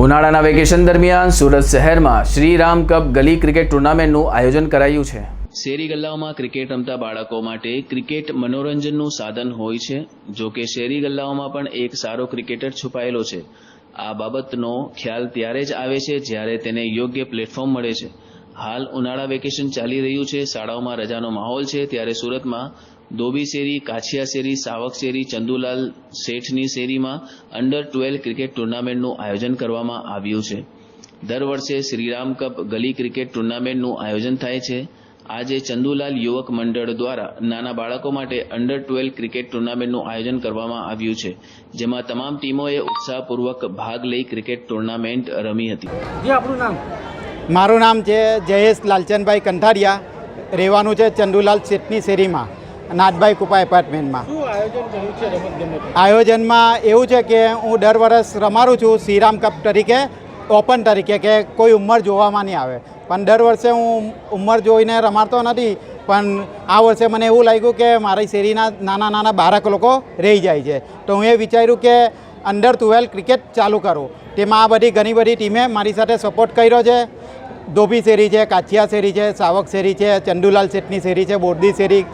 ઉનાળાના વેકેશન દરમિયાન સુરત શહેરમાં શ્રીરામ કપ ગલી ક્રિકેટ ટુર્નામેન્ટનું આયોજન કરાયું છે। શેરી ગલ્લાઓમાં ક્રિકેટ રમતા બાળકો માટે ક્રિકેટ મનોરંજનનું સાધન હોય છે। જો કે શેરી ગલ્લાઓમાં પણ એક સારો ક્રિકેટર છુપાયેલો છે। આ બાબતનો ખ્યાલ ત્યારે જ આવે છે જ્યારે તેને યોગ્ય પ્લેટફોર્મ મળે છે। હાલ ઉનાળા વેકેશન ચાલી રહ્યું છે, શાળાઓમાં રજાનો માહોલ છે, ત્યારે સુરતમાં દોબી શેરી, કાછિયા શેરી, સાવક શેરી, ચંદુલાલ શેઠની શેરીમાં અંડર-12 ક્રિકેટ ટુર્નામેન્ટનું આયોજન કરવામાં આવ્યું છે। દર વર્ષે શ્રીરામ કપ ગલી ક્રિકેટ ટુર્નામેન્ટનું આયોજન થાય છે। આજે ચંદુલાલ યુવક મંડળ દ્વારા નાના બાળકો માટે અંડર-12 ક્રિકેટ ટુર્નામેન્ટનું આયોજન કરવામાં આવ્યું છે, જેમાં તમામ ટીમોએ ઉત્સાહપૂર્વક ભાગ લઈ ક્રિકેટ ટુર્નામેન્ટ રમી હતી। મારું નામ છે જયેશ લાલચંદભાઈ કંઠારિયા, રહેવાનું છે ચંદુલાલ શેઠની શેરીમાં, નાથભાઈ કુપા એપાર્ટમેન્ટમાં। આયોજનમાં એવું છે કે હું દર વર્ષ રમાડું છું શ્રીરામ કપ તરીકે, ઓપન તરીકે, કે કોઈ ઉંમર જોવામાં નહીં આવે, પણ દર વર્ષે હું ઉંમર જોઈને રમાડતો નથી। પણ આ વર્ષે મને એવું લાગ્યું કે મારી શેરીના નાના નાના બાળક લોકો રહી જાય છે, તો હું એ વિચાર્યું કે અંડર-12 ક્રિકેટ ચાલુ કરું। તેમાં આ બધી ઘણી બધી ટીમે મારી સાથે સપોર્ટ કર્યો છે। ધોબી શેરી છે, કાછિયા શેરી છે, સાવક શેરી છે, ચંદુલાલ શેઠની શેરી છે, બોરડી શેરી,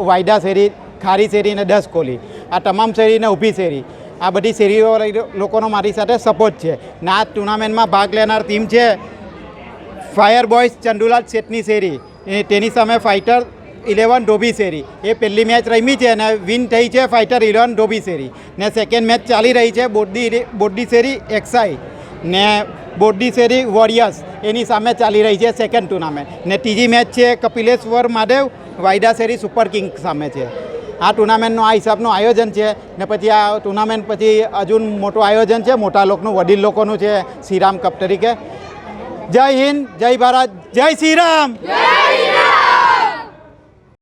વાયડા શેરી, ખારી શેરી અને 10 કોલી, આ તમામ શેરીને ઊભી શેરી, આ બધી શેરીઓ લોકોનો મારી સાથે સપોર્ટ છે। ને આ ટુર્નામેન્ટમાં ભાગ લેનાર ટીમ છે ફાયર બોયઝ ચંદુલાલ શેઠની શેરી, તેની સામે ફાઇટર 11 ધોબી શેરી। એ પહેલી મેચ રમી છે અને વિન થઈ છે ફાઇટર 11 ધોબી શેરી, ને સેકન્ડ મેચ ચાલી રહી છે બોરડી શેરી એક્સાઈ ને બોરડી શેરી વોરિયર્સ, એની સામે ચાલી રહી છે સેકન્ડ ટુર્નામેન્ટ, ને ત્રીજી મેચ છે કપિલેશ્વર મહાદેવ વાયડા શેરી સુપર કિંગ સામે છે। આ ટુર્નામેન્ટનું આ હિસાબનું આયોજન છે, ને પછી આ ટુર્નામેન્ટ પછી હજુ મોટું આયોજન છે, મોટા લોકોનું, વડીલ લોકોનું છે શ્રીરામ કપ તરીકે। જય હિન્દ, જય ભારત, જય શ્રીરામ।